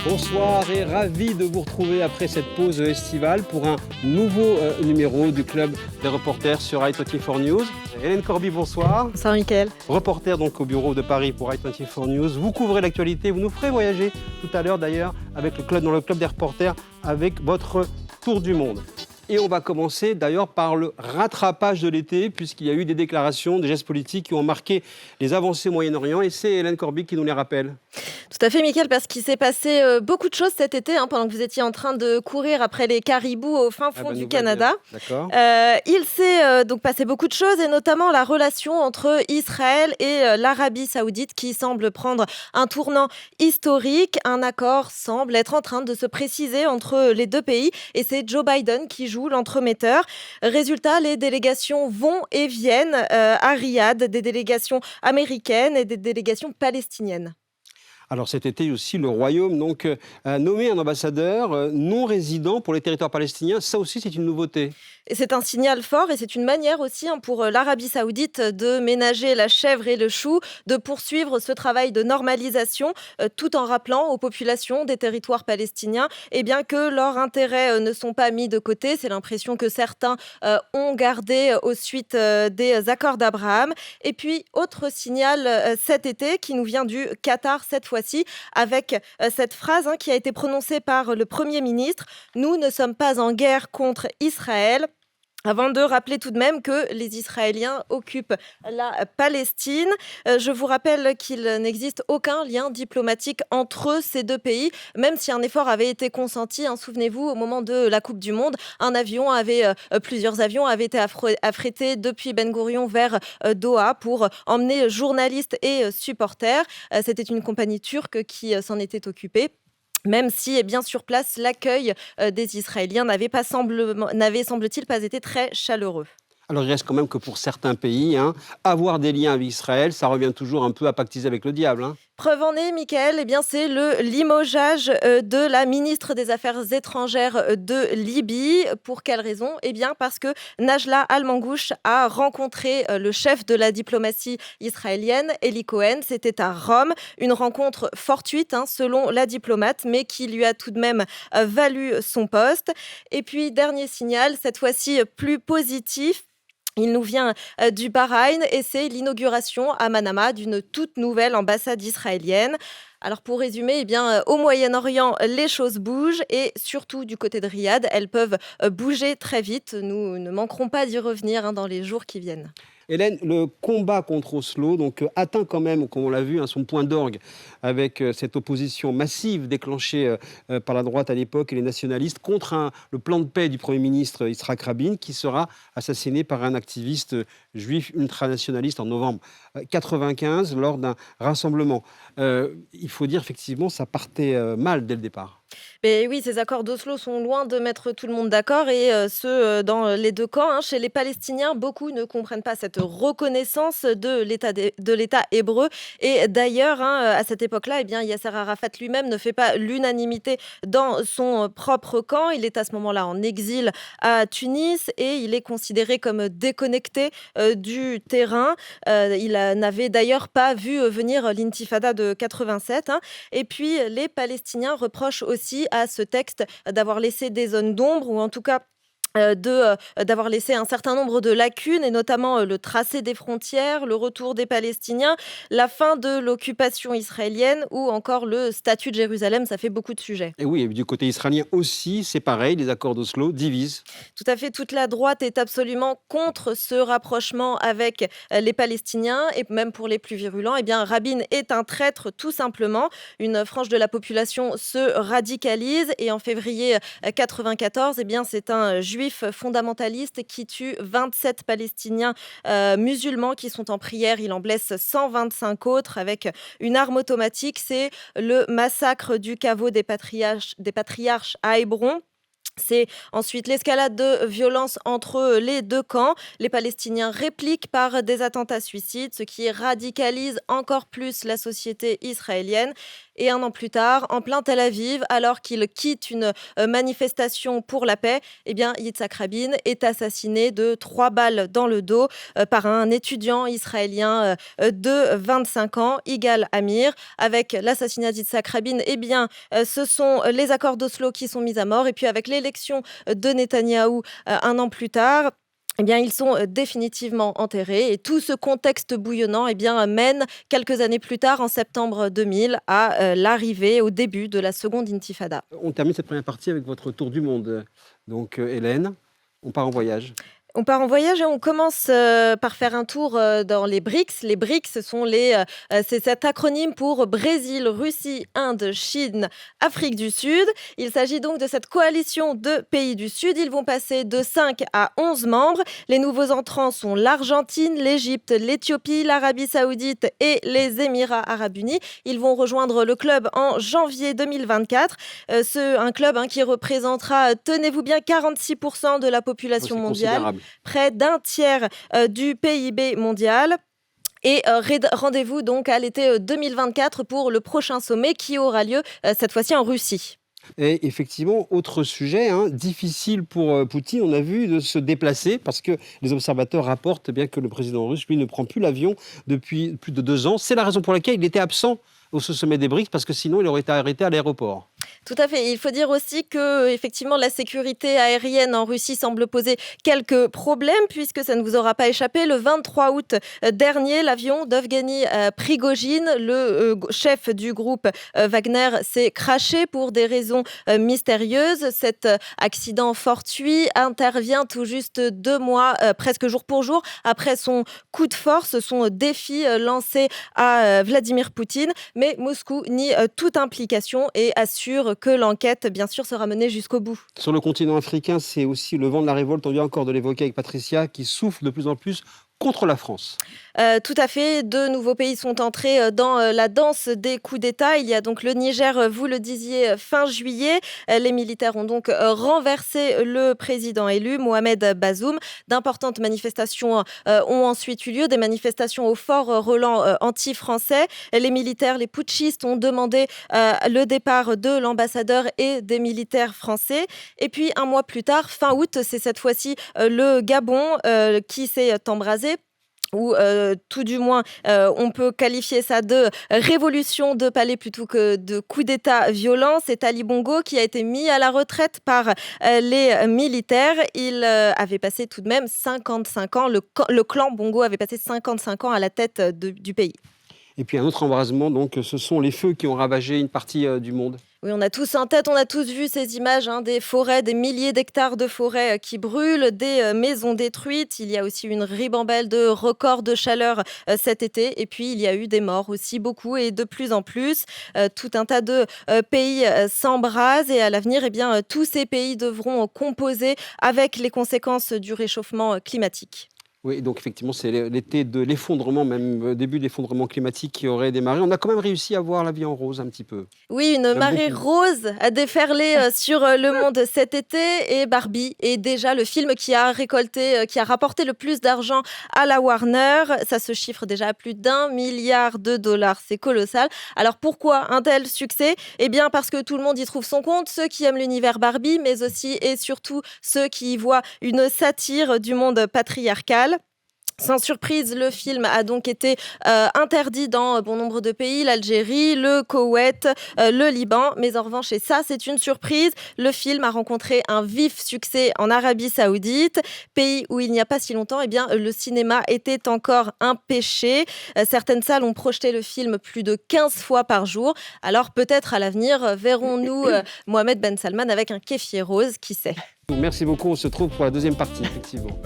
Bonsoir et ravi de vous retrouver après cette pause estivale pour un nouveau numéro du Club des reporters sur i24 News. Hélène Corby, bonsoir. Bonsoir Mickaël. Reporter donc au bureau de Paris pour i24 News. Vous couvrez l'actualité, vous nous ferez voyager tout à l'heure d'ailleurs avec dans le Club des reporters avec votre tour du monde. Et on va commencer d'ailleurs par le rattrapage de l'été, puisqu'il y a eu des déclarations, des gestes politiques qui ont marqué les avancées au Moyen-Orient. Et c'est Hélène Corby qui nous les rappelle. Tout à fait Mickaël, parce qu'il s'est passé beaucoup de choses cet été, pendant que vous étiez en train de courir après les caribous au fin fond du Canada. D'accord. Il s'est donc passé beaucoup de choses, et notamment la relation entre Israël et l'Arabie Saoudite qui semble prendre un tournant historique. Un accord semble être en train de se préciser entre les deux pays, et c'est Joe Biden qui joue l'entremetteur. Résultat, les délégations vont et viennent à Riyad, des délégations américaines et des délégations palestiniennes. Alors cet été aussi, le Royaume a nommé un ambassadeur non résident pour les territoires palestiniens. Ça aussi, c'est une nouveauté. Et c'est un signal fort, et c'est une manière aussi pour l'Arabie Saoudite de ménager la chèvre et le chou, de poursuivre ce travail de normalisation, tout en rappelant aux populations des territoires palestiniens que leurs intérêts ne sont pas mis de côté. C'est l'impression que certains ont gardé aux suites des accords d'Abraham. Et puis, autre signal cet été qui nous vient du Qatar cette fois-ci, avec cette phrase qui a été prononcée par le Premier ministre: « Nous ne sommes pas en guerre contre Israël ». Avant de rappeler tout de même que les Israéliens occupent la Palestine. Je vous rappelle qu'il n'existe aucun lien diplomatique entre ces deux pays, même si un effort avait été consenti. Souvenez-vous, au moment de la Coupe du Monde, plusieurs avions avaient été affrétés depuis Ben Gourion vers Doha pour emmener journalistes et supporters. C'était une compagnie turque qui s'en était occupée. Même si, sur place, l'accueil des Israéliens n'avait, semble-t-il, pas été très chaleureux. Alors il reste quand même que pour certains pays, avoir des liens avec Israël, ça revient toujours un peu à pactiser avec le diable. Preuve en est, Mickaël, c'est le limogeage de la ministre des Affaires étrangères de Libye. Pour quelle raison ? Parce que Najla Al-Mangouche a rencontré le chef de la diplomatie israélienne, Eli Cohen. C'était à Rome, une rencontre fortuite selon la diplomate, mais qui lui a tout de même valu son poste. Et puis, dernier signal, cette fois-ci plus positif. Il nous vient du Bahreïn, et c'est l'inauguration à Manama d'une toute nouvelle ambassade israélienne. Alors pour résumer, au Moyen-Orient, les choses bougent, et surtout du côté de Riyad, elles peuvent bouger très vite. Nous ne manquerons pas d'y revenir dans les jours qui viennent. Hélène, le combat contre Oslo atteint quand même, comme on l'a vu, son point d'orgue avec cette opposition massive déclenchée par la droite à l'époque et les nationalistes contre le plan de paix du Premier ministre Yitzhak Rabin, qui sera assassiné par un activiste juif ultranationaliste en novembre 1995 lors d'un rassemblement. Il faut dire effectivement ça partait mal dès le départ. Mais oui, ces accords d'Oslo sont loin de mettre tout le monde d'accord, et dans les deux camps. Chez les Palestiniens, beaucoup ne comprennent pas cette reconnaissance de l'État hébreu. Et d'ailleurs, à cette époque-là, Yasser Arafat lui-même ne fait pas l'unanimité dans son propre camp. Il est à ce moment-là en exil à Tunis, et il est considéré comme déconnecté du terrain. Il n'avait d'ailleurs pas vu venir l'intifada de 87. Et puis, les Palestiniens reprochent aussi à ce texte d'avoir laissé des zones d'ombre, ou en tout cas d'avoir laissé un certain nombre de lacunes, et notamment le tracé des frontières, le retour des Palestiniens, la fin de l'occupation israélienne, ou encore le statut de Jérusalem. Ça fait beaucoup de sujets. Et oui, et du côté israélien aussi, c'est pareil, les accords d'Oslo divisent. Tout à fait, toute la droite est absolument contre ce rapprochement avec les Palestiniens, et même pour les plus virulents, Rabin est un traître, tout simplement. Une frange de la population se radicalise, et en février 1994, c'est un juif fondamentaliste qui tue 27 Palestiniens musulmans qui sont en prière. Il en blesse 125 autres avec une arme automatique. C'est le massacre du caveau des patriarches à Hébron. C'est ensuite l'escalade de violence entre les deux camps. Les Palestiniens répliquent par des attentats suicides, ce qui radicalise encore plus la société israélienne. Et un an plus tard, en plein Tel Aviv, alors qu'il quitte une manifestation pour la paix, eh bien, Yitzhak Rabin est assassiné de 3 balles dans le dos par un étudiant israélien de 25 ans, Yigal Amir. Avec l'assassinat d'Yitzhak Rabin, eh bien, ce sont les accords d'Oslo qui sont mis à mort. Et puis avec l'élection de Netanyahou un an plus tard, eh bien, ils sont définitivement enterrés. Et tout ce contexte bouillonnant eh bien, mène quelques années plus tard, en septembre 2000, à l'arrivée, au début de la seconde intifada. On termine cette première partie avec votre tour du monde. Donc, Hélène, on part en voyage. On part en voyage et on commence par faire un tour dans les BRICS. Les BRICS, c'est cet acronyme pour Brésil, Russie, Inde, Chine, Afrique du Sud. Il s'agit donc de cette coalition de pays du Sud. Ils vont passer de 5 à 11 membres. Les nouveaux entrants sont l'Argentine, l'Égypte, l'Éthiopie, l'Arabie Saoudite et les Émirats Arabes Unis. Ils vont rejoindre le club en janvier 2024. Un club qui représentera, tenez-vous bien, 46% de la population C'est mondiale, considérable. près d'un tiers du PIB mondial. Et rendez-vous donc à l'été 2024 pour le prochain sommet qui aura lieu cette fois-ci en Russie. Et effectivement, autre sujet, difficile pour Poutine, on a vu, de se déplacer parce que les observateurs rapportent bien que le président russe, lui, ne prend plus l'avion depuis plus de 2 ans. C'est la raison pour laquelle il était absent au sommet des BRICS, parce que sinon, il aurait été arrêté à l'aéroport. Tout à fait. Il faut dire aussi que effectivement la sécurité aérienne en Russie semble poser quelques problèmes, puisque ça ne vous aura pas échappé. Le 23 août dernier, l'avion d'Evgeny Prigojine, le chef du groupe Wagner, s'est crashé pour des raisons mystérieuses. Cet accident fortuit intervient tout juste 2 mois, presque jour pour jour, après son coup de force, son défi lancé à Vladimir Poutine. Mais Moscou nie toute implication et assure que l'enquête, bien sûr, sera menée jusqu'au bout. Sur le continent africain, c'est aussi le vent de la révolte, on vient encore de l'évoquer avec Patricia, qui souffle de plus en plus contre la France. Tout à fait. 2 nouveaux pays sont entrés dans la danse des coups d'État. Il y a donc le Niger, vous le disiez, fin juillet. Les militaires ont donc renversé le président élu, Mohamed Bazoum. D'importantes manifestations ont ensuite eu lieu, des manifestations au fort Roland anti-français. Les militaires, les putschistes, ont demandé le départ de l'ambassadeur et des militaires français. Et puis, un mois plus tard, fin août, c'est cette fois-ci le Gabon qui s'est embrasé, ou tout du moins, on peut qualifier ça de révolution de palais plutôt que de coup d'État violent. C'est Ali Bongo qui a été mis à la retraite par les militaires. Il avait passé tout de même 55 ans, le clan Bongo avait passé 55 ans à la tête du pays. Et puis un autre embrasement, donc, ce sont les feux qui ont ravagé une partie du monde. Oui, on a tous en tête, on a tous vu ces images des forêts, des milliers d'hectares de forêts qui brûlent, des maisons détruites. Il y a aussi une ribambelle de records de chaleur cet été. Et puis, il y a eu des morts aussi, beaucoup et de plus en plus. Tout un tas de pays s'embrasent et à l'avenir, eh bien, tous ces pays devront composer avec les conséquences du réchauffement climatique. Oui, donc effectivement, c'est l'été de l'effondrement, même début de l'effondrement climatique qui aurait démarré. On a quand même réussi à voir la vie en rose un petit peu. Oui, une J'aime marée beaucoup. rose a déferlé sur le monde cet été, et Barbie est déjà le film qui a rapporté le plus d'argent à la Warner. Ça se chiffre déjà à plus d'1 milliard de dollars. C'est colossal. Alors pourquoi un tel succès? Eh bien parce que tout le monde y trouve son compte, ceux qui aiment l'univers Barbie, mais aussi et surtout ceux qui y voient une satire du monde patriarcal. Sans surprise, le film a donc été interdit dans bon nombre de pays, l'Algérie, le Koweït, le Liban. Mais en revanche, et ça c'est une surprise, le film a rencontré un vif succès en Arabie Saoudite, pays où il n'y a pas si longtemps, eh bien, le cinéma était encore un péché. Certaines salles ont projeté le film plus de 15 fois par jour. Alors peut-être à l'avenir, verrons-nous Mohamed Ben Salman avec un kéfier rose, qui sait. Merci beaucoup, on se retrouve pour la deuxième partie, effectivement.